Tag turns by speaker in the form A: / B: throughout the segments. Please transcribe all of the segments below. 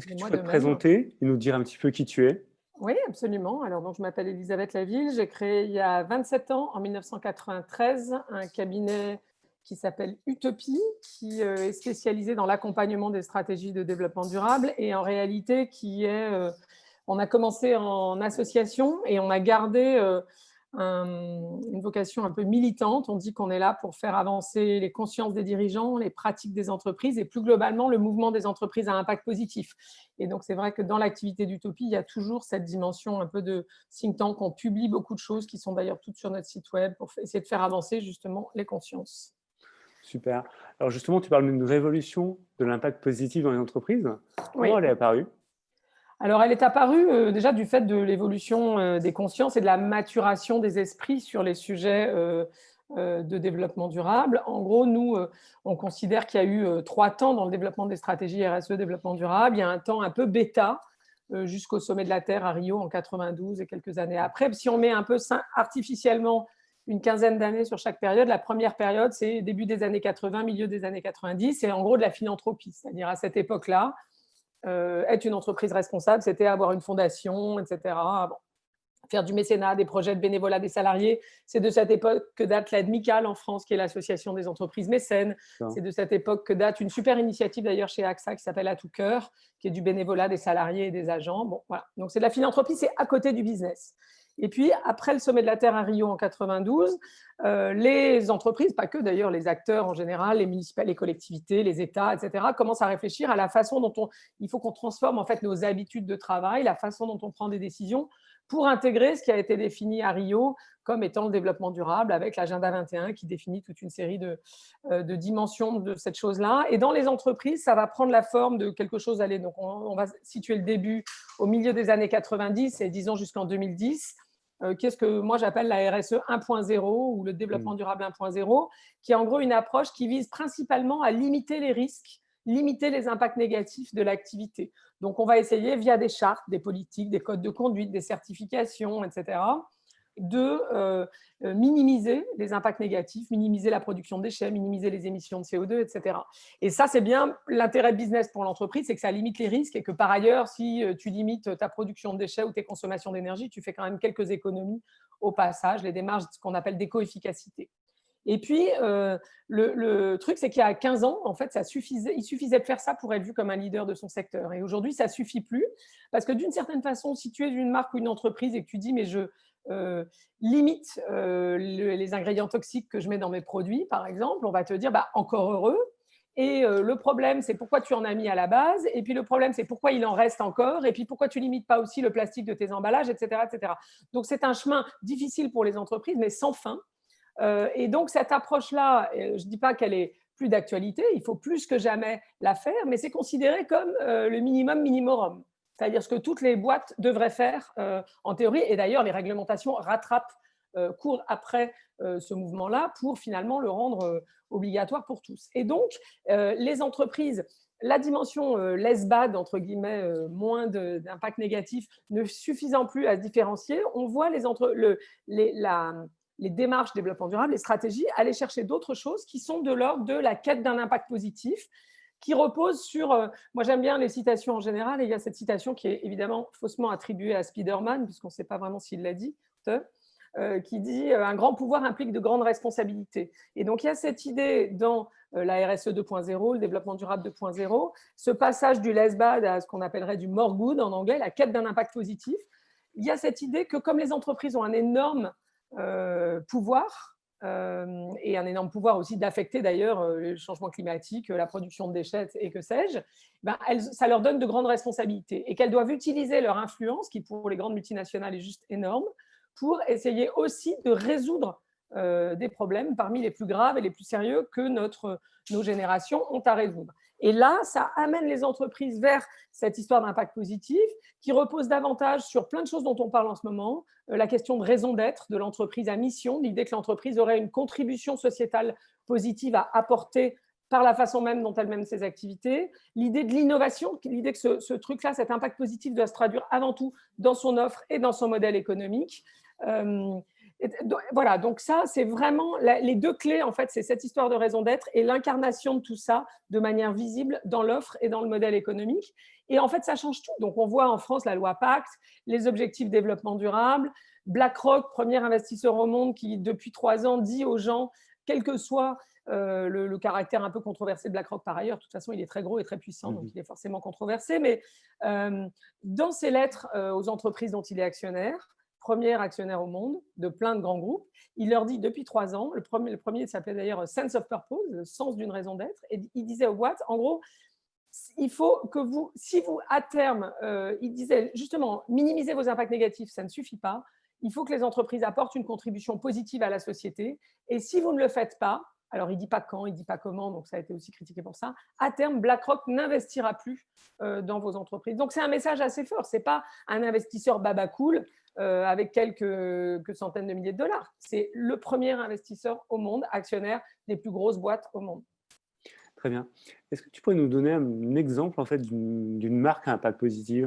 A: Est-ce que
B: Et
A: tu
B: moi
A: peux
B: de
A: te
B: même.
A: présenter et nous dire un petit peu qui tu es?
B: Oui, absolument. Alors, donc, je m'appelle Elisabeth Laville. J'ai créé il y a 27 ans, en 1993, un cabinet qui s'appelle Utopie, qui est spécialisé dans l'accompagnement des stratégies de développement durable et en réalité on a commencé en association et on a gardé une vocation un peu militante. On dit qu'on est là pour faire avancer les consciences des dirigeants, les pratiques des entreprises et plus globalement le mouvement des entreprises à impact positif. Et donc, c'est vrai que dans l'activité d'Utopie, il y a toujours cette dimension un peu de think tank. On publie beaucoup de choses qui sont d'ailleurs toutes sur notre site web pour essayer de faire avancer justement les consciences.
A: Super. Alors justement, tu parles d'une révolution de l'impact positif dans les entreprises. Comment
B: Oui.
A: elle est apparue?
B: Alors, elle est apparue déjà du fait de l'évolution des consciences et de la maturation des esprits sur les sujets de développement durable. En gros, nous, on considère qu'il y a eu 3 temps dans le développement des stratégies RSE développement durable. Il y a un temps un peu bêta jusqu'au sommet de la Terre à Rio en 92 et quelques années après. Si on met un peu artificiellement une quinzaine d'années sur chaque période, la première période, c'est début des années 80, milieu des années 90, c'est en gros de la philanthropie. C'est-à-dire à cette époque-là, être une entreprise responsable, c'était avoir une fondation, etc. Bon. Faire du mécénat, des projets de bénévolat des salariés. C'est de cette époque que date l'ADMICAL en France, qui est l'association des entreprises mécènes.
A: Non.
B: C'est de cette époque que date une super initiative d'ailleurs chez AXA qui s'appelle À tout cœur, qui est du bénévolat des salariés et des agents. Bon, voilà. Donc c'est de la philanthropie, c'est à côté du business. Et puis, après le sommet de la Terre à Rio en 92, les entreprises, pas que d'ailleurs, les acteurs en général, les municipales, les collectivités, les États, etc., commencent à réfléchir à la façon dont il faut qu'on transforme en fait nos habitudes de travail, la façon dont on prend des décisions pour intégrer ce qui a été défini à Rio comme étant le développement durable avec l'agenda 21 qui définit toute une série de dimensions de cette chose-là. Et dans les entreprises, ça va prendre la forme de quelque chose aller. Donc, on va situer le début au milieu des années 90 et disons jusqu'en 2010. Qu'est-ce que moi j'appelle la RSE 1.0 ou le développement durable 1.0, qui est en gros une approche qui vise principalement à limiter les risques, limiter les impacts négatifs de l'activité. Donc, on va essayer via des chartes, des politiques, des codes de conduite, des certifications, etc., de minimiser les impacts négatifs, minimiser la production de déchets, minimiser les émissions de CO2, etc. Et ça, c'est bien l'intérêt business pour l'entreprise, c'est que ça limite les risques et que par ailleurs, si tu limites ta production de déchets ou tes consommations d'énergie, tu fais quand même quelques économies au passage, les démarches qu'on appelle d'éco-efficacité. Et puis, le truc, c'est qu'il y a 15 ans, en fait, il suffisait de faire ça pour être vu comme un leader de son secteur. Et aujourd'hui, ça ne suffit plus, parce que d'une certaine façon, si tu es une marque ou une entreprise et que tu dis, mais je limite les ingrédients toxiques que je mets dans mes produits, par exemple, on va te dire, bah, encore heureux. Et le problème, c'est pourquoi tu en as mis à la base. Et puis le problème, c'est pourquoi il en reste encore. Et puis pourquoi tu limites pas aussi le plastique de tes emballages, etc., etc. Donc c'est un chemin difficile pour les entreprises, mais sans fin. Et donc, cette approche-là, je ne dis pas qu'elle est plus d'actualité, il faut plus que jamais la faire, mais c'est considéré comme le minimum minimorum, c'est-à-dire ce que toutes les boîtes devraient faire en théorie. Et d'ailleurs, les réglementations rattrapent, courent après ce mouvement-là pour finalement le rendre obligatoire pour tous. Et donc, les entreprises, la dimension less bad, entre guillemets, moins d'impact négatif, ne suffisant plus à se différencier, on voit les démarches développement durable, les stratégies, aller chercher d'autres choses qui sont de l'ordre de la quête d'un impact positif, qui repose sur, moi j'aime bien les citations en général, et il y a cette citation qui est évidemment faussement attribuée à Spiderman, puisqu'on ne sait pas vraiment s'il l'a dit, qui dit un grand pouvoir implique de grandes responsabilités. Et donc il y a cette idée dans la RSE 2.0, le développement durable 2.0, ce passage du less bad à ce qu'on appellerait du more good en anglais, la quête d'un impact positif. Il y a cette idée que comme les entreprises ont un énorme pouvoir et un énorme pouvoir aussi d'affecter d'ailleurs le changement climatique, la production de déchets et que sais-je, ben, ça leur donne de grandes responsabilités et qu'elles doivent utiliser leur influence, qui pour les grandes multinationales est juste énorme, pour essayer aussi de résoudre des problèmes parmi les plus graves et les plus sérieux que nos générations ont à résoudre. Et là, ça amène les entreprises vers cette histoire d'impact positif qui repose davantage sur plein de choses dont on parle en ce moment, la question de raison d'être de l'entreprise à mission, l'idée que l'entreprise aurait une contribution sociétale positive à apporter par la façon même dont elle mène ses activités, l'idée de l'innovation, l'idée que ce truc-là, cet impact positif doit se traduire avant tout dans son offre et dans son modèle économique. Voilà, donc ça, c'est vraiment les deux clés, en fait, c'est cette histoire de raison d'être et l'incarnation de tout ça de manière visible dans l'offre et dans le modèle économique. Et en fait, ça change tout. Donc, on voit en France la loi Pacte, les objectifs de développement durable, BlackRock, premier investisseur au monde qui, depuis 3 ans, dit aux gens, quel que soit le caractère un peu controversé de BlackRock par ailleurs, de toute façon, il est très gros et très puissant, donc il est forcément controversé, mais dans ses lettres aux entreprises dont il est actionnaire, premier actionnaire au monde de plein de grands groupes. Il leur dit depuis 3 ans, le premier s'appelait d'ailleurs Sense of Purpose, le sens d'une raison d'être, et il disait aux boîtes, en gros, il faut que vous, si vous, à terme, il disait justement, minimiser vos impacts négatifs, ça ne suffit pas. Il faut que les entreprises apportent une contribution positive à la société. Et si vous ne le faites pas, alors il ne dit pas quand, il ne dit pas comment, donc ça a été aussi critiqué pour ça, à terme, BlackRock n'investira plus dans vos entreprises. Donc c'est un message assez fort. Ce n'est pas un investisseur baba cool avec quelques centaines de milliers de dollars. C'est le premier investisseur au monde, actionnaire des plus grosses boîtes au monde.
A: Très bien. Est-ce que tu pourrais nous donner un exemple en fait, d'une marque à impact positif?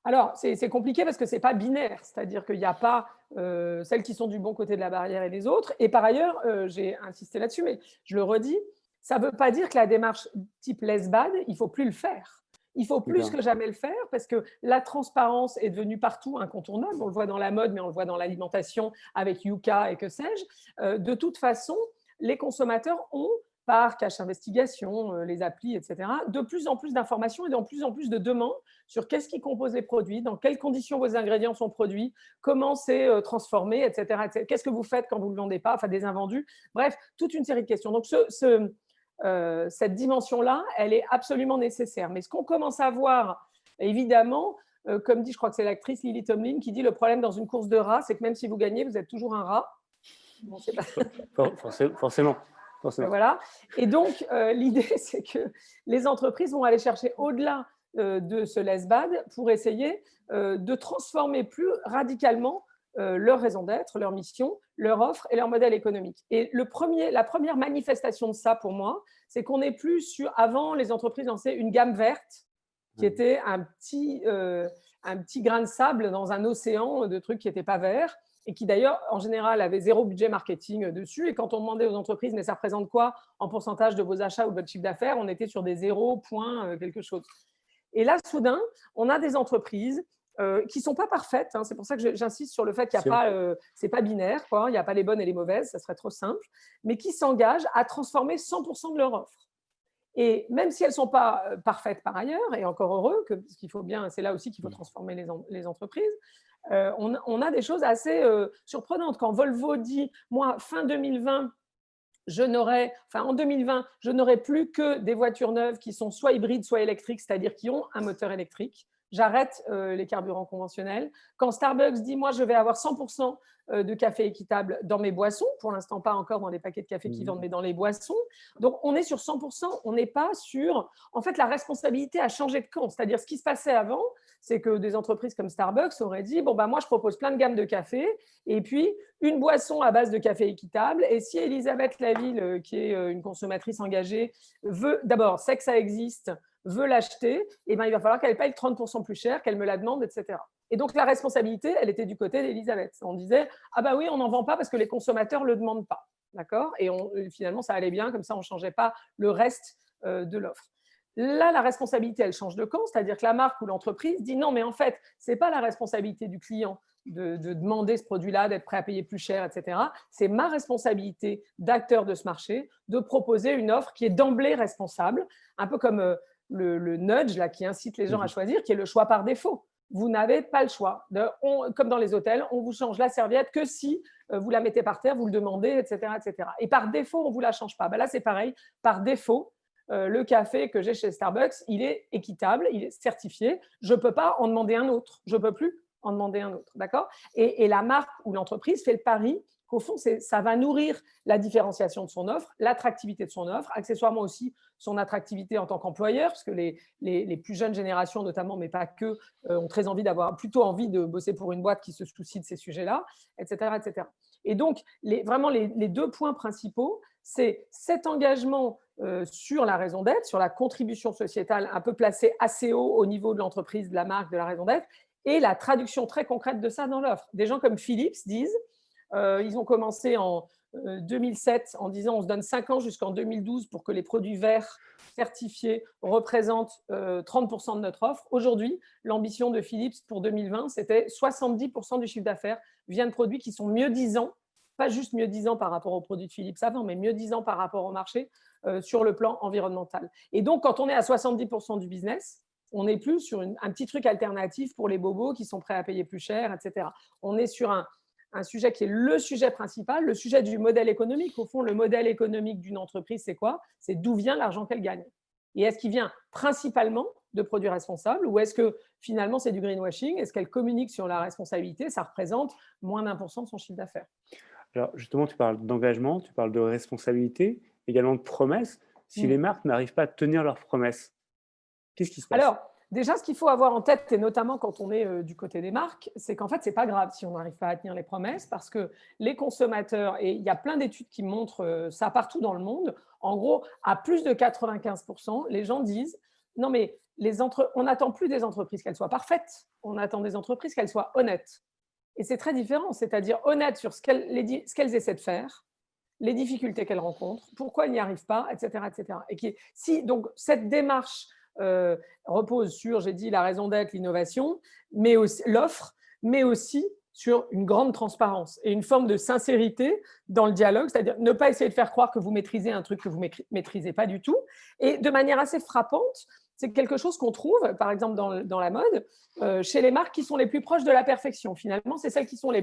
B: Alors, c'est compliqué parce que ce n'est pas binaire, c'est-à-dire qu'il n'y a pas celles qui sont du bon côté de la barrière et les autres. Et par ailleurs, j'ai insisté là-dessus, mais je le redis, ça ne veut pas dire que la démarche type less bad, il ne faut plus le faire. Il faut plus que jamais le faire parce que la transparence est devenue partout incontournable. On le voit dans la mode, mais on le voit dans l'alimentation avec Yuka et que sais-je. De toute façon, les consommateurs ont, par cache investigation, les applis, etc., de plus en plus d'informations et de plus en plus de demandes sur qu'est-ce qui compose les produits, dans quelles conditions vos ingrédients sont produits, comment c'est transformé, etc. Qu'est-ce que vous faites quand vous ne le vendez pas, enfin des invendus. Bref, toute une série de questions. Donc, cette dimension-là, elle est absolument nécessaire. Mais ce qu'on commence à voir, évidemment, comme dit, je crois que c'est l'actrice Lily Tomlin qui dit le problème dans une course de rats, c'est que même si vous gagnez, vous êtes toujours un rat. Bon, c'est pas...
A: Forcément.
B: Voilà. Et donc, l'idée, c'est que les entreprises vont aller chercher au-delà de ce less bad pour essayer de transformer plus radicalement leur raison d'être, leur mission, leur offre et leur modèle économique. Et la première manifestation de ça pour moi, c'est qu'on n'est plus sur… Avant, les entreprises lançaient une gamme verte qui était un petit grain de sable dans un océan de trucs qui n'étaient pas verts et qui d'ailleurs, en général, avait zéro budget marketing dessus. Et quand on demandait aux entreprises, mais ça représente quoi en pourcentage de vos achats ou de votre chiffre d'affaires, on était sur des 0 points quelque chose. Et là, soudain, on a des entreprises qui ne sont pas parfaites. Hein. C'est pour ça que j'insiste sur le fait qu'il n'y a pas, c'est pas binaire, quoi. Il n'y a pas les bonnes et les mauvaises, ça serait trop simple, mais qui s'engagent à transformer 100% de leur offre. Et même si elles ne sont pas parfaites par ailleurs, et encore heureux, parce qu'il faut bien, c'est là aussi qu'il faut transformer les entreprises, on a des choses assez surprenantes. Quand Volvo dit, moi, fin 2020, en 2020, je n'aurai plus que des voitures neuves qui sont soit hybrides, soit électriques, c'est-à-dire qui ont un moteur électrique. J'arrête les carburants conventionnels. Quand Starbucks dit, moi, je vais avoir 100% de café équitable dans mes boissons, pour l'instant pas encore dans les paquets de café qu'ils vendent, mais dans les boissons. Donc, on est sur 100%, on n'est pas sur… En fait, la responsabilité a changé de camp. C'est-à-dire, ce qui se passait avant, c'est que des entreprises comme Starbucks auraient dit, bon, bah, moi, je propose plein de gammes de café, et puis une boisson à base de café équitable. Et si Elisabeth Laville, qui est une consommatrice engagée, d'abord, sait que ça existe, veut l'acheter, et ben, il va falloir qu'elle paye 30% plus cher, qu'elle me la demande, etc. Et donc, la responsabilité, elle était du côté d'Elisabeth. On disait, ah bah oui, on n'en vend pas parce que les consommateurs ne le demandent pas. D'accord ? Et finalement, ça allait bien, comme ça, on ne changeait pas le reste de l'offre. Là, la responsabilité, elle change de camp, c'est-à-dire que la marque ou l'entreprise dit non, mais en fait, ce n'est pas la responsabilité du client de demander ce produit-là, d'être prêt à payer plus cher, etc. C'est ma responsabilité d'acteur de ce marché de proposer une offre qui est d'emblée responsable, un peu comme le nudge là, qui incite les gens à choisir, qui est le choix par défaut. Vous n'avez pas le choix. Comme dans les hôtels, on vous change la serviette que si vous la mettez par terre, vous le demandez, etc. etc. Et par défaut, on ne vous la change pas. Ben là, c'est pareil. Par défaut, le café que j'ai chez Starbucks, il est équitable, il est certifié. Je ne peux pas en demander un autre. Je ne peux plus en demander un autre. D'accord ? Et la marque ou l'entreprise fait le pari qu'au fond, ça va nourrir la différenciation de son offre, l'attractivité de son offre, accessoirement aussi son attractivité en tant qu'employeur, parce que les plus jeunes générations notamment, mais pas que, ont très plutôt envie de bosser pour une boîte qui se soucie de ces sujets-là, etc. etc. Et donc, vraiment, les 2 points principaux, c'est cet engagement sur la raison d'être, sur la contribution sociétale un peu placée assez haut au niveau de l'entreprise, de la marque, de la raison d'être, et la traduction très concrète de ça dans l'offre. Des gens comme Philips disent, Ils ont commencé en 2007 en disant on se donne 5 ans jusqu'en 2012 pour que les produits verts certifiés représentent 30% de notre offre. Aujourd'hui, l'ambition de Philips pour 2020, c'était 70% du chiffre d'affaires vient de produits qui sont mieux disants, pas juste mieux disants par rapport aux produits de Philips avant, mais mieux disants par rapport au marché sur le plan environnemental. Et donc, quand on est à 70% du business, on n'est plus sur un petit truc alternatif pour les bobos qui sont prêts à payer plus cher, etc. On est sur un sujet qui est le sujet principal, le sujet du modèle économique. Au fond, le modèle économique d'une entreprise, c'est quoi? C'est d'où vient l'argent qu'elle gagne. Et est-ce qu'il vient principalement de produits responsables ou est-ce que finalement c'est du greenwashing? Est-ce qu'elle communique sur la responsabilité? Ça représente moins d'1% de son chiffre d'affaires.
A: Alors justement, tu parles d'engagement, tu parles de responsabilité, également de promesses. Si les marques n'arrivent pas à tenir leurs promesses, qu'est-ce qui se passe?
B: Alors, déjà, ce qu'il faut avoir en tête, et notamment quand on est du côté des marques, c'est qu'en fait, ce n'est pas grave si on n'arrive pas à tenir les promesses parce que les consommateurs, et il y a plein d'études qui montrent ça partout dans le monde, en gros, à plus de 95%, les gens disent non, mais on n'attend plus des entreprises qu'elles soient parfaites, on attend des entreprises qu'elles soient honnêtes. Et c'est très différent, c'est-à-dire honnêtes sur ce qu'elles essaient de faire, les difficultés qu'elles rencontrent, pourquoi elles n'y arrivent pas, etc. etc. Et donc, cette démarche repose sur, j'ai dit, la raison d'être, l'innovation, mais aussi l'offre, mais aussi sur une grande transparence et une forme de sincérité dans le dialogue, c'est-à-dire ne pas essayer de faire croire que vous maîtrisez un truc que vous ne maîtrisez pas du tout. Et de manière assez frappante, c'est quelque chose qu'on trouve, par exemple, dans la mode, chez les marques qui sont les plus proches de la perfection. Finalement, c'est celles qui sont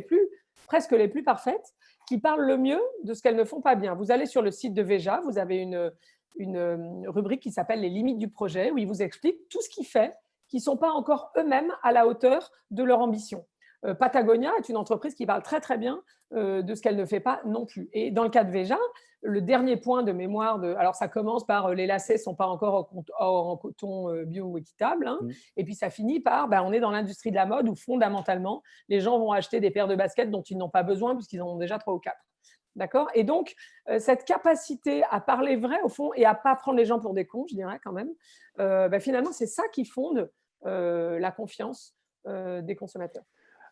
B: presque les plus parfaites, qui parlent le mieux de ce qu'elles ne font pas bien. Vous allez sur le site de Veja, vous avez une rubrique qui s'appelle « Les limites du projet » où ils vous expliquent tout ce qu'ils font, qui ne sont pas encore eux-mêmes à la hauteur de leur ambition. Patagonia est une entreprise qui parle très très bien de ce qu'elle ne fait pas non plus. Et dans le cas de Veja, le dernier point de mémoire, alors ça commence par les lacets ne sont pas encore en coton bio ou équitable, hein, et puis ça finit par on est dans l'industrie de la mode où fondamentalement les gens vont acheter des paires de baskets dont ils n'ont pas besoin puisqu'ils en ont déjà 3 ou 4. D'accord? Et donc, cette capacité à parler vrai, au fond, et à ne pas prendre les gens pour des cons, je dirais quand même, finalement, c'est ça qui fonde la confiance des consommateurs.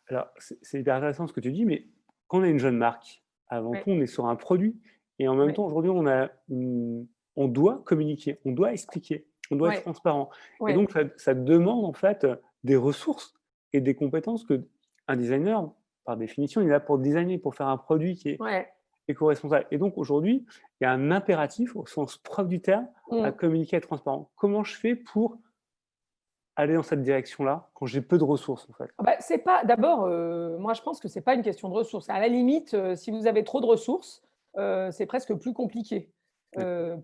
A: Alors, c'est hyper intéressant ce que tu dis, mais quand on a une jeune marque, avant tout, on est sur un produit. Et en même temps, aujourd'hui, on doit communiquer, on doit expliquer, on doit être transparent. Et donc, ça demande en fait des ressources et des compétences qu'un designer, par définition, il est là pour designer, pour faire un produit qui est éco-responsable. Et donc, aujourd'hui, il y a un impératif, au sens propre du terme, à communiquer, à être transparent. Comment je fais pour aller dans cette direction-là quand j'ai peu de ressources, en fait?
B: C'est pas, d'abord, moi, je pense que ce n'est pas une question de ressources. À la limite, si vous avez trop de ressources, c'est presque plus compliqué.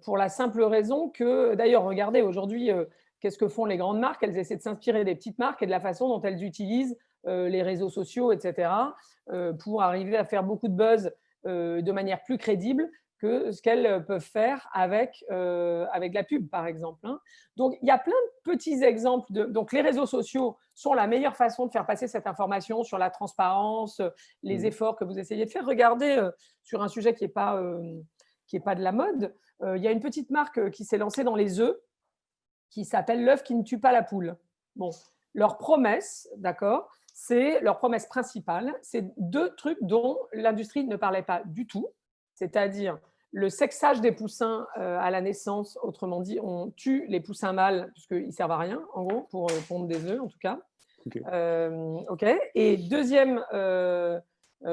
B: Pour la simple raison que, d'ailleurs, regardez, aujourd'hui, qu'est-ce que font les grandes marques? Elles essaient de s'inspirer des petites marques et de la façon dont elles utilisent les réseaux sociaux, etc., pour arriver à faire beaucoup de buzz de manière plus crédible que ce qu'elles peuvent faire avec la pub, par exemple. Hein. Donc, il y a plein de petits exemples. Donc, les réseaux sociaux sont la meilleure façon de faire passer cette information sur la transparence, les efforts que vous essayez de faire. Regardez, sur un sujet qui n'est pas de la mode, il y a une petite marque qui s'est lancée dans les œufs, qui s'appelle l'œuf qui ne tue pas la poule. Bon, leur promesse, d'accord, leur promesse principale, c'est 2 trucs dont l'industrie ne parlait pas du tout, c'est-à-dire le sexage des poussins à la naissance, autrement dit, on tue les poussins mâles puisqu'ils ne servent à rien, en gros, pour pondre des œufs, en tout cas. Okay. Et deuxième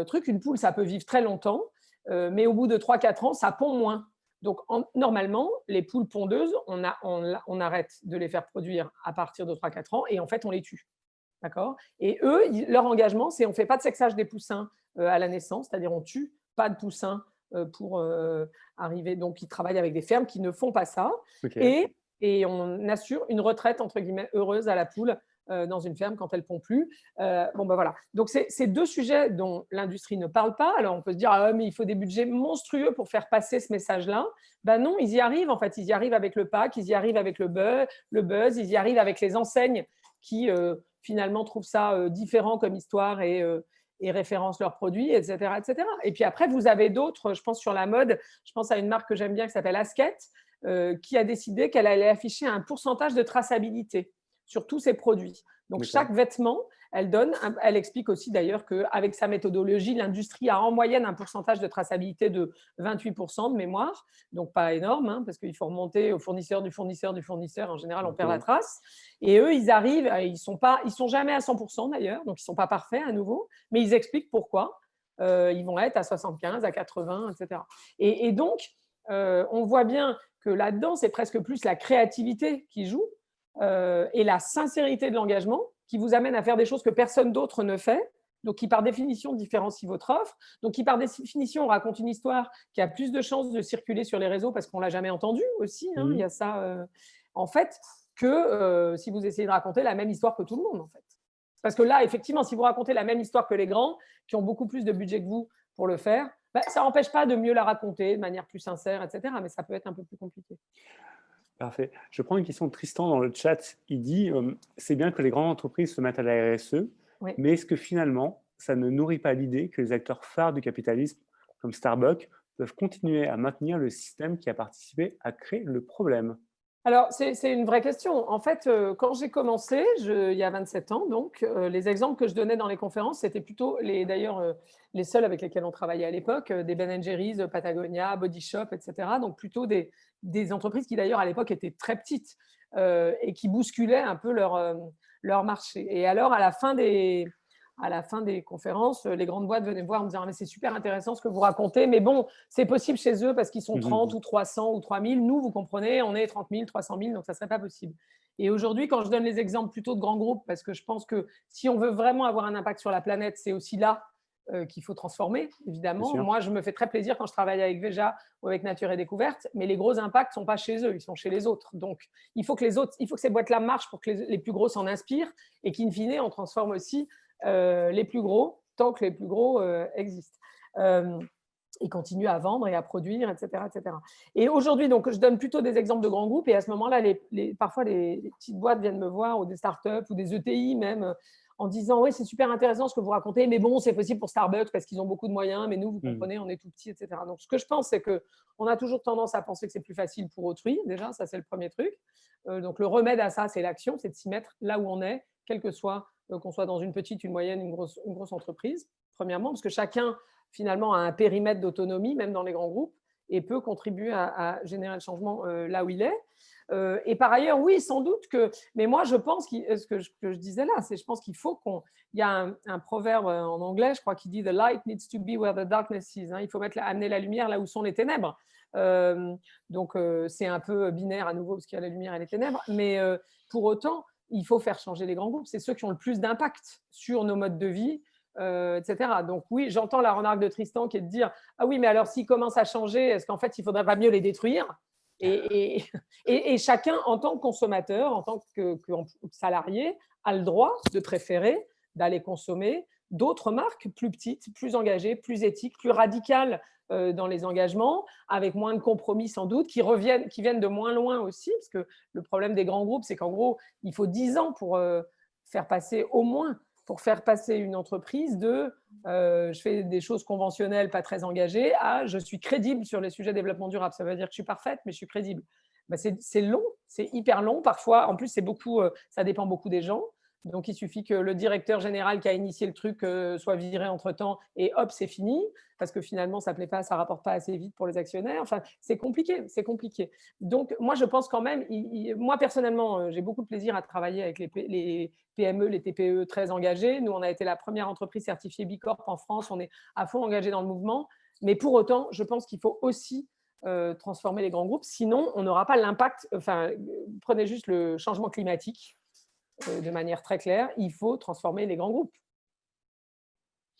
B: truc, une poule, ça peut vivre très longtemps, mais au bout de 3-4 ans, ça pond moins. Donc, normalement, les poules pondeuses, on arrête de les faire produire à partir de 3-4 ans et en fait, on les tue. D'accord? Et eux, leur engagement, c'est on ne fait pas de sexage des poussins à la naissance, c'est-à-dire on ne tue pas de poussins pour arriver. Donc, ils travaillent avec des fermes qui ne font pas ça. Et on assure une retraite, entre guillemets, heureuse à la poule dans une ferme quand elle ne pond plus. Voilà. Donc, c'est 2 sujets dont l'industrie ne parle pas. Alors, on peut se dire, mais il faut des budgets monstrueux pour faire passer ce message-là. Non, ils y arrivent. En fait, ils y arrivent avec le pack, ils y arrivent avec le buzz, ils y arrivent avec les enseignes qui, finalement, trouvent ça différent comme histoire et référencent leurs produits, etc., etc. Et puis après, vous avez d'autres, je pense sur la mode, je pense à une marque que j'aime bien qui s'appelle Asket, qui a décidé qu'elle allait afficher un pourcentage de traçabilité sur tous ses produits. Donc, chaque vêtement Elle explique aussi d'ailleurs qu'avec sa méthodologie, l'industrie a en moyenne un pourcentage de traçabilité de 28% de mémoire, donc pas énorme, hein, parce qu'il faut remonter au fournisseur du fournisseur du fournisseur. En général, on perd la trace. Et eux, ils arrivent, ils sont jamais à 100% d'ailleurs, donc ils ne sont pas parfaits à nouveau, mais ils expliquent pourquoi. Ils vont être à 75, à 80, etc. Et donc, on voit bien que là-dedans, c'est presque plus la créativité qui joue et la sincérité de l'engagement qui vous amène à faire des choses que personne d'autre ne fait, donc qui par définition différencie votre offre, donc qui par définition raconte une histoire qui a plus de chances de circuler sur les réseaux parce qu'on ne l'a jamais entendue aussi, hein, il y a ça en fait, que si vous essayez de raconter la même histoire que tout le monde en fait. Parce que là, effectivement, si vous racontez la même histoire que les grands, qui ont beaucoup plus de budget que vous pour le faire, ça n'empêche pas de mieux la raconter de manière plus sincère, etc. Mais ça peut être un peu plus compliqué.
A: Parfait. Je prends une question de Tristan dans le chat. Il dit c'est bien que les grandes entreprises se mettent à la RSE,
B: Oui.
A: mais est-ce que finalement, ça ne nourrit pas l'idée que les acteurs phares du capitalisme, comme Starbucks, peuvent continuer à maintenir le système qui a participé à créer le problème?
B: Alors, c'est une vraie question. En fait, quand j'ai commencé, il y a 27 ans, donc, les exemples que je donnais dans les conférences, c'était plutôt d'ailleurs, les seuls avec lesquels on travaillait à l'époque, des Ben & Jerry's, Patagonia, Body Shop, etc. Donc, plutôt des entreprises qui, d'ailleurs, à l'époque, étaient très petites et qui bousculaient un peu leur marché. Et alors, à la fin des conférences, les grandes boîtes venaient me voir en me disant « mais c'est super intéressant ce que vous racontez, mais bon, c'est possible chez eux parce qu'ils sont 30 ou 300 ou 3000. Nous, vous comprenez, on est 30 000, 300 000, donc ça ne serait pas possible. » Et aujourd'hui, quand je donne les exemples plutôt de grands groupes, parce que je pense que si on veut vraiment avoir un impact sur la planète, c'est aussi là qu'il faut transformer, évidemment. Moi, je me fais très plaisir quand je travaille avec Veja ou avec Nature et Découverte, mais les gros impacts ne sont pas chez eux, ils sont chez les autres. Donc, il faut que ces boîtes-là marchent pour que les plus gros s'en inspirent et qu'in fine, on transforme aussi les plus gros, tant que les plus gros existent. Et continuent à vendre et à produire, etc. etc. Et aujourd'hui, donc, je donne plutôt des exemples de grands groupes et à ce moment-là, parfois, les petites boîtes viennent me voir ou des startups ou des ETI même en disant « oui, c'est super intéressant ce que vous racontez, mais bon, c'est possible pour Starbucks parce qu'ils ont beaucoup de moyens, mais nous, vous comprenez, on est tout petits, etc. » Donc, ce que je pense, c'est qu'on a toujours tendance à penser que c'est plus facile pour autrui, déjà, ça, c'est le premier truc. Donc, le remède à ça, c'est l'action, c'est de s'y mettre là où on est, quel que soit, qu'on soit dans une petite, une moyenne, une grosse entreprise, premièrement, parce que chacun, finalement, a un périmètre d'autonomie, même dans les grands groupes, et peut contribuer à générer le changement là où il est. Et par ailleurs, oui, sans doute que… Mais moi, je pense ce que je disais là, c'est je pense qu'il faut qu'on… Il y a un proverbe en anglais, je crois, qui dit « The light needs to be where the darkness is ». Il faut amener la lumière là où sont les ténèbres. Donc, c'est un peu binaire à nouveau, parce qu'il y a la lumière et les ténèbres. Mais pour autant, il faut faire changer les grands groupes. C'est ceux qui ont le plus d'impact sur nos modes de vie, etc. Donc oui, j'entends la remarque de Tristan qui est de dire « Ah oui, mais alors s'ils commencent à changer, est-ce qu'en fait, il ne faudrait pas mieux les détruire ?» Et chacun, en tant que consommateur, en tant que salarié, a le droit de préférer d'aller consommer d'autres marques plus petites, plus engagées, plus éthiques, plus radicales dans les engagements, avec moins de compromis sans doute, qui viennent de moins loin aussi, parce que le problème des grands groupes, c'est qu'en gros, il faut 10 ans pour faire passer une entreprise de je fais des choses conventionnelles, pas très engagées, à je suis crédible sur les sujets de développement durable. Ça veut dire que je suis parfaite, mais je suis crédible. C'est long, c'est hyper long. Parfois, en plus, ça dépend beaucoup des gens. Donc, il suffit que le directeur général qui a initié le truc soit viré entre-temps et hop, c'est fini, parce que finalement, ça ne plaît pas, ça ne rapporte pas assez vite pour les actionnaires. Enfin, c'est compliqué, c'est compliqué. Donc, moi, je pense quand même, moi, personnellement, j'ai beaucoup de plaisir à travailler avec les PME, les TPE très engagés. Nous, on a été la première entreprise certifiée B Corp en France. On est à fond engagé dans le mouvement. Mais pour autant, je pense qu'il faut aussi transformer les grands groupes. Sinon, on n'aura pas l'impact. Enfin, prenez juste le changement climatique. De manière très claire, il faut transformer les grands groupes.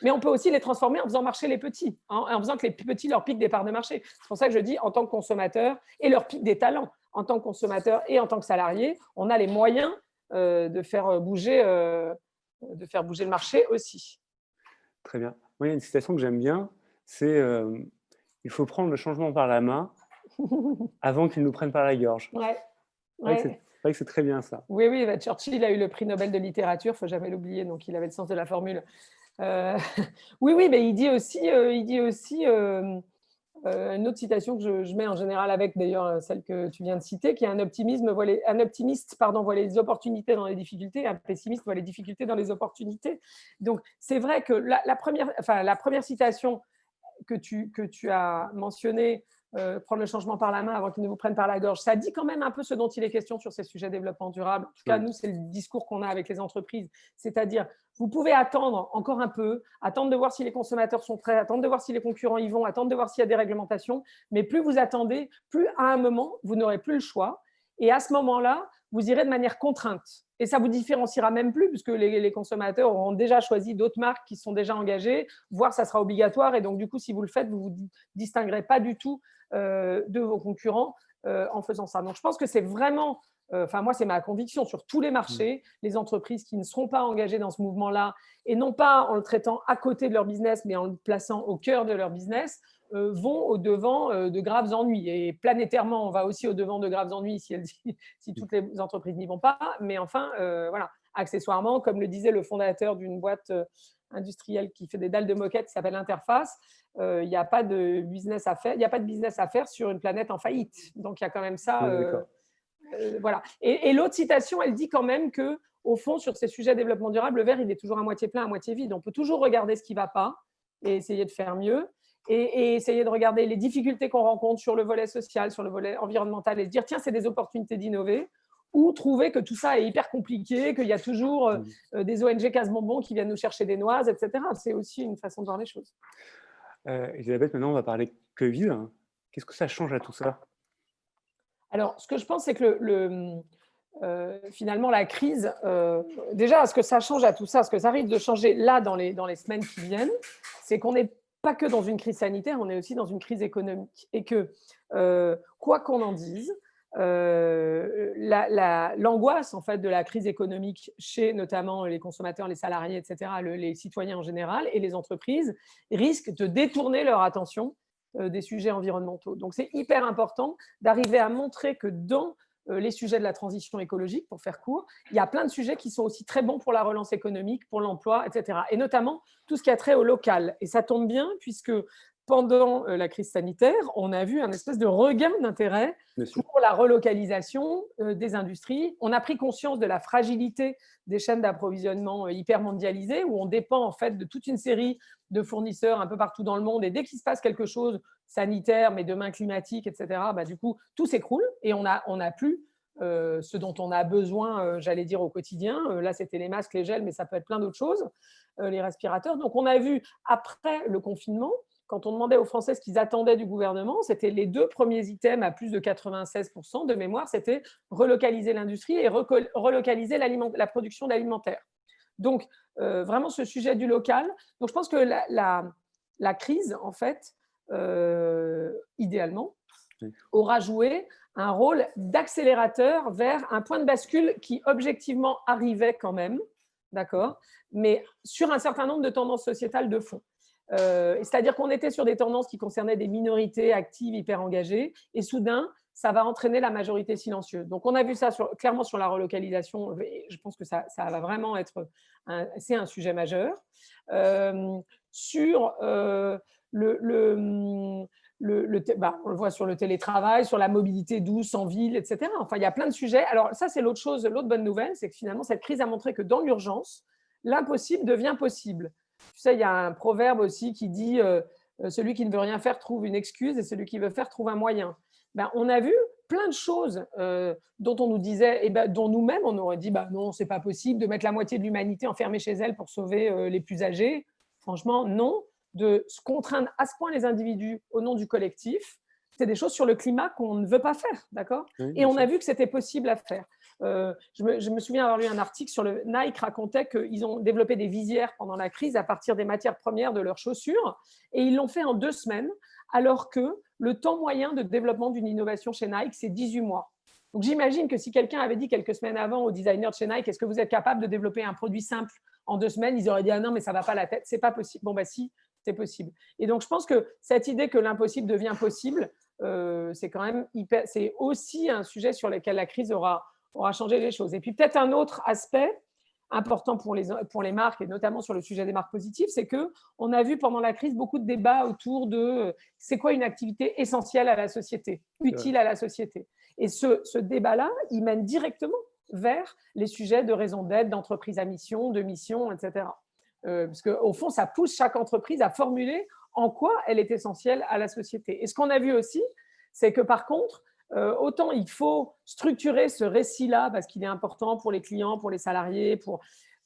B: Mais on peut aussi les transformer en faisant marcher les petits, en faisant que les petits leur piquent des parts de marché. C'est pour ça que je dis, en tant que consommateur, et leur piquent des talents, en tant que consommateur et en tant que salarié, on a les moyens de faire bouger le marché aussi.
A: Très bien. Moi, il y a une citation que j'aime bien, c'est il faut prendre le changement par la main avant qu'il nous prenne par la gorge.
B: Ouais.
A: C'est vrai que c'est très bien ça.
B: Oui, Churchill a eu le prix Nobel de littérature, il ne faut jamais l'oublier, donc il avait le sens de la formule. Oui, mais il dit aussi Une autre citation que je mets en général avec, d'ailleurs, celle que tu viens de citer, qui est un optimiste voit les opportunités dans les difficultés, un pessimiste voit les difficultés dans les opportunités. Donc, c'est vrai que la première citation que tu as mentionnée, prendre le changement par la main avant qu'il ne vous prenne par la gorge, ça dit quand même un peu ce dont il est question sur ces sujets de développement durable. En tout cas, nous, c'est le discours qu'on a avec les entreprises. C'est-à-dire, vous pouvez attendre encore un peu, attendre de voir si les consommateurs sont prêts, attendre de voir si les concurrents y vont, attendre de voir s'il y a des réglementations. Mais plus vous attendez, plus à un moment, vous n'aurez plus le choix. Et à ce moment-là, vous irez de manière contrainte. Et ça vous différenciera même plus, puisque les consommateurs auront déjà choisi d'autres marques qui sont déjà engagées, voire ça sera obligatoire. Et donc, du coup, si vous le faites, vous ne vous distinguerez pas du tout de vos concurrents en faisant ça. Donc, je pense que c'est vraiment, moi, c'est ma conviction sur tous les marchés, les entreprises qui ne seront pas engagées dans ce mouvement-là, et non pas en le traitant à côté de leur business, mais en le plaçant au cœur de leur business, vont au-devant de graves ennuis. Et planétairement, on va aussi au-devant de graves ennuis si toutes les entreprises n'y vont pas. Mais enfin, voilà, accessoirement, comme le disait le fondateur d'une boîte industrielle qui fait des dalles de moquette qui s'appelle Interface, il n'y a pas de business à faire. Il n'y a pas de business à faire sur une planète en faillite. Donc, il y a quand même ça. Voilà. Et l'autre citation, elle dit quand même que, au fond, sur ces sujets de développement durable, le verre, il est toujours à moitié plein, à moitié vide. On peut toujours regarder ce qui ne va pas et essayer de faire mieux. Et essayer de regarder les difficultés qu'on rencontre sur le volet social, sur le volet environnemental et se dire, tiens, c'est des opportunités d'innover, ou trouver que tout ça est hyper compliqué, qu'il y a toujours des ONG casse-bonbons qui viennent nous chercher des noises, etc. C'est aussi une façon de voir les choses.
A: Elisabeth, maintenant, on va parler Covid. Qu'est-ce que ça change à tout ça?
B: Alors, ce que je pense, c'est que finalement, la crise, déjà, ce que ça change à tout ça, ce que ça risque de changer là dans les semaines qui viennent, c'est qu'on n'est pas que dans une crise sanitaire, on est aussi dans une crise économique. Et que, quoi qu'on en dise, l'angoisse en fait, de la crise économique chez notamment les consommateurs, les salariés, etc., les citoyens en général et les entreprises risque de détourner leur attention des sujets environnementaux. Donc, c'est hyper important d'arriver à montrer que dans les sujets de la transition écologique, pour faire court, il y a plein de sujets qui sont aussi très bons pour la relance économique, pour l'emploi, etc. Et notamment tout ce qui a trait au local. Et ça tombe bien puisque pendant la crise sanitaire, on a vu un espèce de regain d'intérêt pour la relocalisation des industries. On a pris conscience de la fragilité des chaînes d'approvisionnement hyper mondialisées, où on dépend en fait de toute une série de fournisseurs un peu partout dans le monde. Et dès qu'il se passe quelque chose sanitaire, mais demain climatique, etc., du coup, tout s'écroule et on n'a plus ce dont on a besoin, j'allais dire, au quotidien. Là, c'était les masques, les gels, mais ça peut être plein d'autres choses, les respirateurs. Donc, on a vu, après le confinement, quand on demandait aux Français ce qu'ils attendaient du gouvernement, c'était les 2 premiers items à plus de 96% de mémoire, c'était relocaliser l'industrie et relocaliser la production d'alimentaire. Donc, vraiment ce sujet du local. Donc, je pense que la crise, en fait, idéalement, aura joué un rôle d'accélérateur vers un point de bascule qui, objectivement, arrivait quand même, d'accord, mais sur un certain nombre de tendances sociétales de fond. C'est-à-dire qu'on était sur des tendances qui concernaient des minorités actives, hyper engagées, et soudain, ça va entraîner la majorité silencieuse. Donc, on a vu ça clairement sur la relocalisation. Je pense que ça va vraiment être c'est un sujet majeur. Sur on le voit sur le télétravail, sur la mobilité douce en ville, etc. Enfin, il y a plein de sujets. Alors, ça, c'est l'autre chose, l'autre bonne nouvelle, c'est que finalement, cette crise a montré que dans l'urgence, l'impossible devient possible. Tu sais, il y a un proverbe aussi qui dit celui qui ne veut rien faire trouve une excuse et celui qui veut faire trouve un moyen. On a vu plein de choses dont on nous disait, dont nous-mêmes, on aurait dit non, c'est pas possible de mettre la moitié de l'humanité enfermée chez elle pour sauver les plus âgés. Franchement, non. De se contraindre à ce point les individus au nom du collectif, c'est des choses sur le climat qu'on ne veut pas faire, d'accord ? Oui, et on a vu que c'était possible à faire. Je me souviens avoir lu un article sur le Nike racontait qu'ils ont développé des visières pendant la crise à partir des matières premières de leurs chaussures et ils l'ont fait en 2 semaines, alors que le temps moyen de développement d'une innovation chez Nike, c'est 18 mois. Donc j'imagine que si quelqu'un avait dit quelques semaines avant aux designers de chez Nike, est-ce que vous êtes capable de développer un produit simple en 2 semaines, ils auraient dit ah non, mais ça ne va pas la tête, c'est pas possible. Bon, si, c'est possible. Et donc, je pense que cette idée que l'impossible devient possible, c'est quand même c'est aussi un sujet sur lequel la crise aura changé les choses. Et puis, peut-être un autre aspect, important pour les marques, et notamment sur le sujet des marques positives, c'est qu'on a vu pendant la crise beaucoup de débats autour de c'est quoi une activité essentielle à la société, utile à la société. Et ce débat-là, il mène directement vers les sujets de raison d'être, d'entreprise à mission, de mission, etc. Parce qu'au fond, ça pousse chaque entreprise à formuler en quoi elle est essentielle à la société. Et ce qu'on a vu aussi, c'est que par contre, autant il faut structurer ce récit-là parce qu'il est important pour les clients, pour les salariés,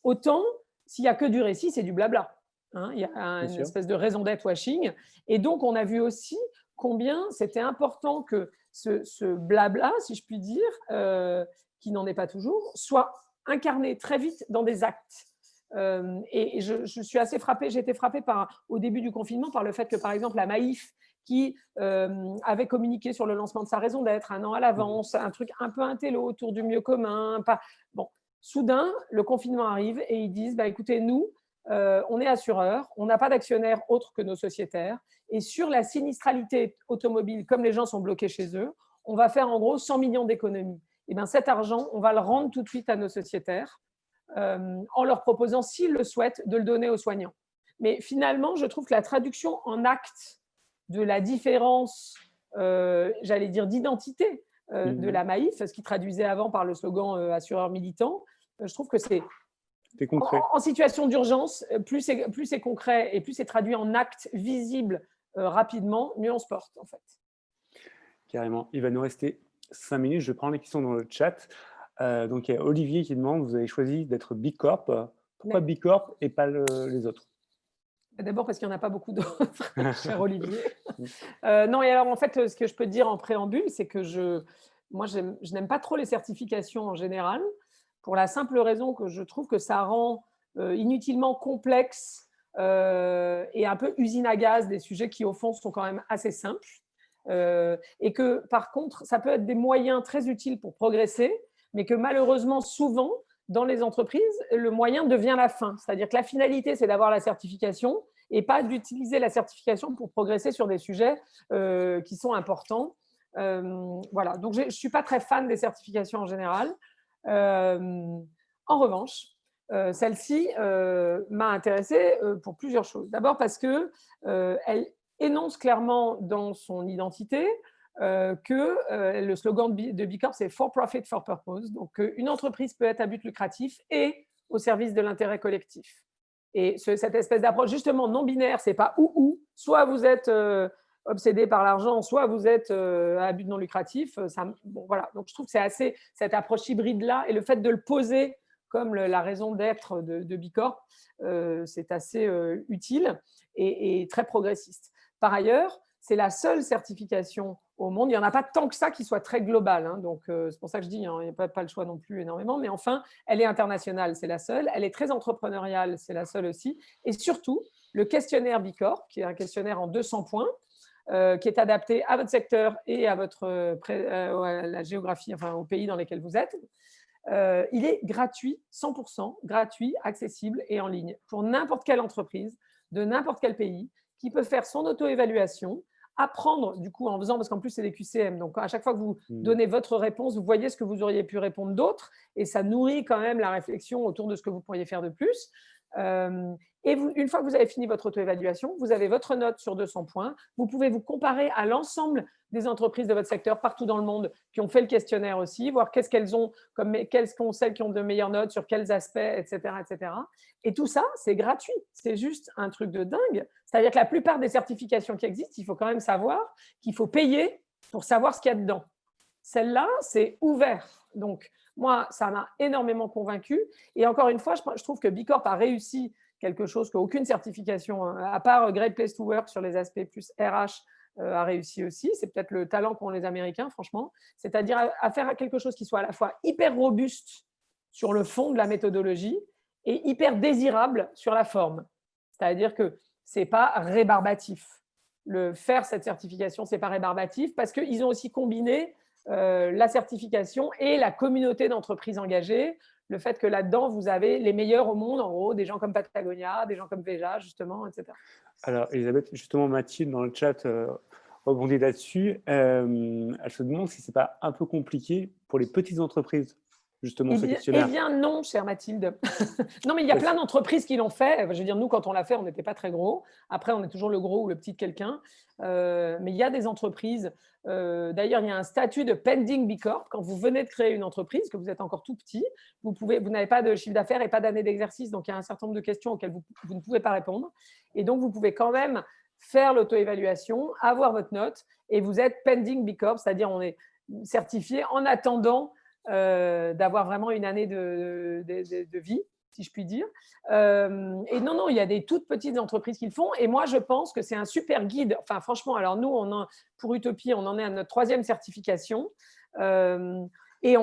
B: autant s'il n'y a que du récit, c'est du blabla. Hein, il y a une espèce de raison d'être washing. Et donc, on a vu aussi combien c'était important que ce blabla, si je puis dire, qui n'en est pas toujours, soit incarné très vite dans des actes. Et je suis assez frappée, j'ai été frappée au début du confinement par le fait que, par exemple, la Maïf, qui avait communiqué sur le lancement de sa raison d'être 1 an à l'avance, un truc un peu intello autour du mieux commun. Bon, soudain, le confinement arrive et ils disent écoutez, nous, on est assureur, on n'a pas d'actionnaires autres que nos sociétaires, et sur la sinistralité automobile, comme les gens sont bloqués chez eux, on va faire en gros 100 millions d'économies. Et bien cet argent, on va le rendre tout de suite à nos sociétaires en leur proposant, s'ils le souhaitent, de le donner aux soignants. Mais finalement, je trouve que la traduction en actes de la différence, j'allais dire, d'identité de la Maïf, ce qui traduisait avant par le slogan assureur militant, je trouve que c'est
A: concret.
B: En situation d'urgence, plus c'est concret et plus c'est traduit en actes visibles rapidement, mieux on se porte en fait.
A: Carrément. Il va nous rester 5 minutes. Je prends les questions dans le chat. Donc, il y a Olivier qui demande, vous avez choisi d'être B Corp. Pourquoi B Corp et pas les autres?
B: D'abord parce qu'il n'y en a pas beaucoup d'autres, cher Olivier. Non, et alors en fait, ce que je peux te dire en préambule, c'est que je n'aime pas trop les certifications en général, pour la simple raison que je trouve que ça rend inutilement complexe et un peu usine à gaz des sujets qui, au fond, sont quand même assez simples. Et que, par contre, ça peut être des moyens très utiles pour progresser, mais que malheureusement, souvent, dans les entreprises, le moyen devient la fin. C'est-à-dire que la finalité, c'est d'avoir la certification et pas d'utiliser la certification pour progresser sur des sujets qui sont importants. Voilà. Donc, je ne suis pas très fan des certifications en général. En revanche, celle-ci m'a intéressée pour plusieurs choses. D'abord parce qu'elle énonce clairement dans son identité que le slogan de B Corp, c'est For Profit, For Purpose. Donc, une entreprise peut être à but lucratif et au service de l'intérêt collectif. Et cette espèce d'approche, justement, non binaire, c'est pas ou. Soit vous êtes obsédé par l'argent, soit vous êtes à but non lucratif. Bon, voilà. Donc, je trouve que c'est assez cette approche hybride-là, et le fait de le poser comme la raison d'être de B Corp, c'est assez utile et très progressiste. Par ailleurs, c'est la seule certification au monde. Il n'y en a pas tant que ça qui soit très globale. Hein, donc, c'est pour ça que je dis, il n'y a pas le choix non plus énormément. Mais enfin, elle est internationale, c'est la seule. Elle est très entrepreneuriale, c'est la seule aussi. Et surtout, le questionnaire B Corp, qui est un questionnaire en 200 points, qui est adapté à votre secteur et à la géographie, enfin au pays dans lesquels vous êtes. Il est gratuit, 100% gratuit, accessible et en ligne pour n'importe quelle entreprise de n'importe quel pays qui peut faire son auto-évaluation, apprendre du coup en faisant, parce qu'en plus c'est des QCM, donc à chaque fois que vous donnez votre réponse, vous voyez ce que vous auriez pu répondre d'autres, et ça nourrit quand même la réflexion autour de ce que vous pourriez faire de plus. Et une fois que vous avez fini votre auto-évaluation, vous avez votre note sur 200 points. Vous pouvez vous comparer à l'ensemble des entreprises de votre secteur partout dans le monde qui ont fait le questionnaire aussi, voir quelles sont celles qui ont de meilleures notes, sur quels aspects, etc., etc. Et tout ça, c'est gratuit. C'est juste un truc de dingue. C'est-à-dire que la plupart des certifications qui existent, il faut quand même savoir qu'il faut payer pour savoir ce qu'il y a dedans. Celle-là, c'est ouvert. Donc, moi, ça m'a énormément convaincue. Et encore une fois, je trouve que B Corp a réussi quelque chose qu'aucune certification, à part Great Place to Work sur les aspects plus RH, a réussi aussi. C'est peut-être le talent qu'ont les Américains, franchement. C'est-à-dire à faire quelque chose qui soit à la fois hyper robuste sur le fond de la méthodologie et hyper désirable sur la forme. C'est-à-dire que ce n'est pas rébarbatif. Faire cette certification, ce n'est pas rébarbatif parce qu'ils ont aussi combiné la certification et la communauté d'entreprises engagées, le fait que là-dedans, vous avez les meilleurs au monde, en gros, des gens comme Patagonia, des gens comme Veja, justement, etc.
A: Alors, Elisabeth, justement, Mathilde, dans le chat, rebondit là-dessus. Elle se demande si ce n'est pas un peu compliqué pour les petites entreprises justement ce
B: Eh
A: questionnaire?
B: bien non, chère Mathilde. Non, mais il y a plein d'entreprises qui l'ont fait. Je veux dire, nous, quand on l'a fait, on n'était pas très gros. Après, on est toujours le gros ou le petit de quelqu'un. Mais il y a des entreprises. D'ailleurs, il y a un statut de pending B Corp. Quand vous venez de créer une entreprise, que vous êtes encore tout petit, vous n'avez pas de chiffre d'affaires et pas d'année d'exercice. Donc, il y a un certain nombre de questions auxquelles vous ne pouvez pas répondre. Et donc, vous pouvez quand même faire l'auto-évaluation, avoir votre note et vous êtes pending B Corp, c'est-à-dire on est certifié en attendant d'avoir vraiment une année de vie, si je puis dire. Et non, il y a des toutes petites entreprises qui le font. Et moi, je pense que c'est un super guide. Enfin, franchement, alors nous, pour Utopie, on en est à notre 3e certification. Et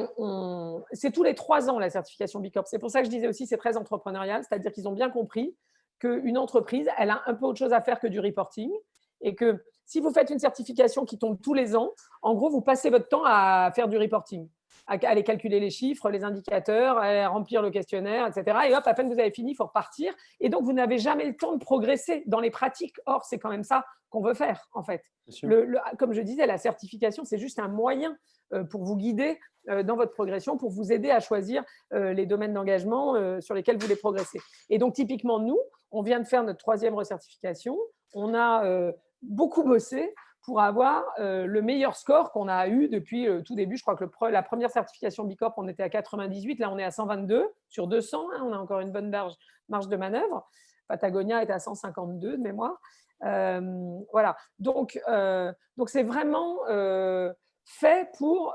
B: c'est tous les 3 ans la certification B Corp. C'est pour ça que je disais aussi c'est très entrepreneurial, c'est-à-dire qu'ils ont bien compris qu'une entreprise, elle a un peu autre chose à faire que du reporting et que si vous faites une certification qui tombe tous les ans, en gros, vous passez votre temps à faire du reporting, à aller calculer les chiffres, les indicateurs, à remplir le questionnaire, etc. Et hop, à peine vous avez fini, il faut repartir. Et donc, vous n'avez jamais le temps de progresser dans les pratiques. Or, c'est quand même ça qu'on veut faire, en fait. Comme je disais, la certification, c'est juste un moyen pour vous guider dans votre progression, pour vous aider à choisir les domaines d'engagement sur lesquels vous voulez progresser. Et donc, typiquement, nous, on vient de faire notre 3e recertification. On a beaucoup bossé pour avoir le meilleur score qu'on a eu depuis le tout début. Je crois que la première certification B Corp, on était à 98. Là, on est à 122 sur 200. Hein, on a encore une bonne marge de manœuvre. Patagonia est à 152 de mémoire. Voilà. Donc, c'est vraiment fait pour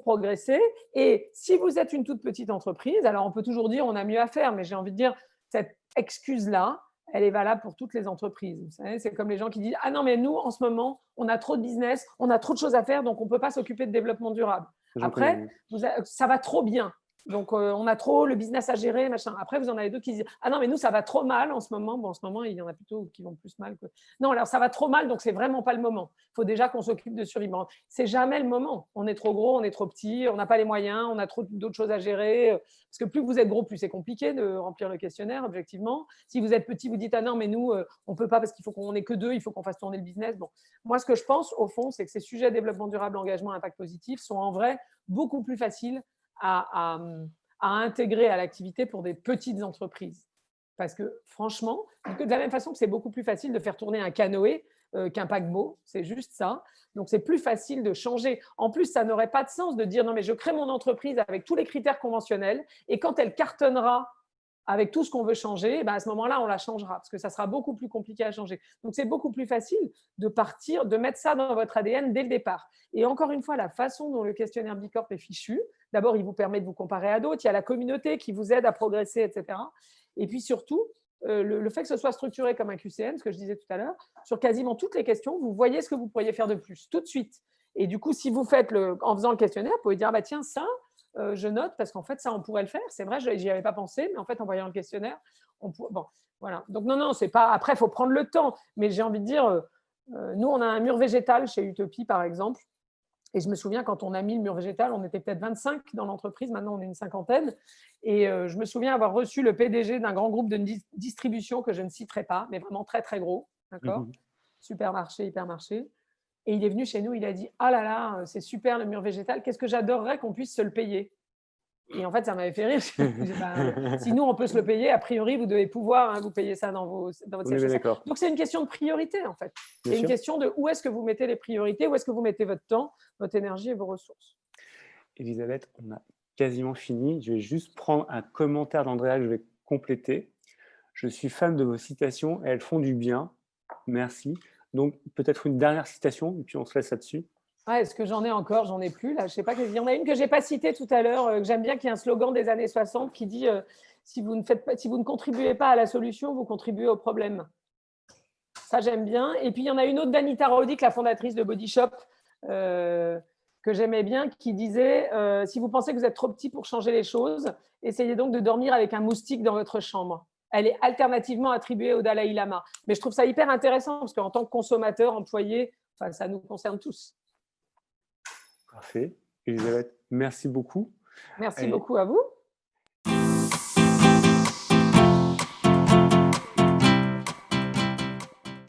B: progresser. Et si vous êtes une toute petite entreprise, alors on peut toujours dire on a mieux à faire, mais j'ai envie de dire cette excuse-là, elle est valable pour toutes les entreprises. Vous savez, c'est comme les gens qui disent « Ah non, mais nous, en ce moment, on a trop de business, on a trop de choses à faire, donc on ne peut pas s'occuper de développement durable. » Après, ça va trop bien. Donc, on a trop le business à gérer, machin. Après, vous en avez d'autres qui disent « Ah non, mais nous, ça va trop mal en ce moment. » Bon, en ce moment, il y en a plutôt qui vont plus mal. Non, alors ça va trop mal, donc c'est vraiment pas le moment. Il faut déjà qu'on s'occupe de survivre. C'est jamais le moment. On est trop gros, on est trop petit, on n'a pas les moyens, on a trop d'autres choses à gérer. Parce que plus vous êtes gros, plus c'est compliqué de remplir le questionnaire, objectivement. Si vous êtes petit, vous dites « Ah non, mais nous, on ne peut pas parce qu'il faut qu'on n'ait que 2, il faut qu'on fasse tourner le business. » Bon, moi, ce que je pense, au fond, c'est que ces sujets développement durable, engagement, impact positif sont en vrai beaucoup plus faciles à intégrer à l'activité pour des petites entreprises. Parce que franchement, de la même façon que c'est beaucoup plus facile de faire tourner un canoë qu'un paquebot, c'est juste ça. Donc, c'est plus facile de changer. En plus, ça n'aurait pas de sens de dire non, mais je crée mon entreprise avec tous les critères conventionnels et quand elle cartonnera avec tout ce qu'on veut changer, à ce moment-là, on la changera parce que ça sera beaucoup plus compliqué à changer. Donc, c'est beaucoup plus facile de partir, de mettre ça dans votre ADN dès le départ. Et encore une fois, la façon dont le questionnaire B Corp est fichu, d'abord, il vous permet de vous comparer à d'autres, il y a la communauté qui vous aide à progresser, etc. Et puis surtout, le fait que ce soit structuré comme un QCM, ce que je disais tout à l'heure, sur quasiment toutes les questions, vous voyez ce que vous pourriez faire de plus, tout de suite. Et du coup, si vous faites en faisant le questionnaire, vous pouvez dire, tiens, ça, je note, parce qu'en fait, ça, on pourrait le faire. C'est vrai, j'y avais pas pensé, mais en fait, en voyant le questionnaire, bon, voilà. Donc, non, c'est pas… Après, il faut prendre le temps. Mais j'ai envie de dire, nous, on a un mur végétal chez Utopie, par exemple. Et je me souviens, quand on a mis le mur végétal, on était peut-être 25 dans l'entreprise. Maintenant, on est une cinquantaine. Et je me souviens avoir reçu le PDG d'un grand groupe de distribution que je ne citerai pas, mais vraiment très, très gros. D'accord ? Supermarché, hypermarché. Et il est venu chez nous, il a dit « Ah là là, c'est super le mur végétal, qu'est-ce que j'adorerais qu'on puisse se le payer ?» Et en fait, ça m'avait fait rire. Si nous, on peut se le payer, a priori, vous devez pouvoir vous payer ça dans votre siège social. Donc, c'est une question de priorité, en fait. C'est une question de où est-ce que vous mettez les priorités, où est-ce que vous mettez votre temps, votre énergie et vos ressources.
A: Elisabeth, on a quasiment fini. Je vais juste prendre un commentaire d'Andrea que je vais compléter. Je suis fan de vos citations, elles font du bien. Merci. Donc, peut-être une dernière citation, et puis on se laisse là-dessus.
B: Est-ce que j'en ai encore? J'en ai plus. Là, je sais pas. Il y en a une que je n'ai pas citée tout à l'heure, que j'aime bien, qui est un slogan des années 60 qui dit si vous ne contribuez pas à la solution, vous contribuez au problème. Ça, j'aime bien. Et puis, il y en a une autre d'Anita Roddick, la fondatrice de Body Shop, que j'aimais bien, qui disait si vous pensez que vous êtes trop petit pour changer les choses, essayez donc de dormir avec un moustique dans votre chambre. Elle est alternativement attribuée au Dalai Lama. Mais je trouve ça hyper intéressant parce qu'en tant que consommateur, employé, ça nous concerne tous.
A: Parfait. Elisabeth, merci beaucoup.
B: Merci beaucoup à vous.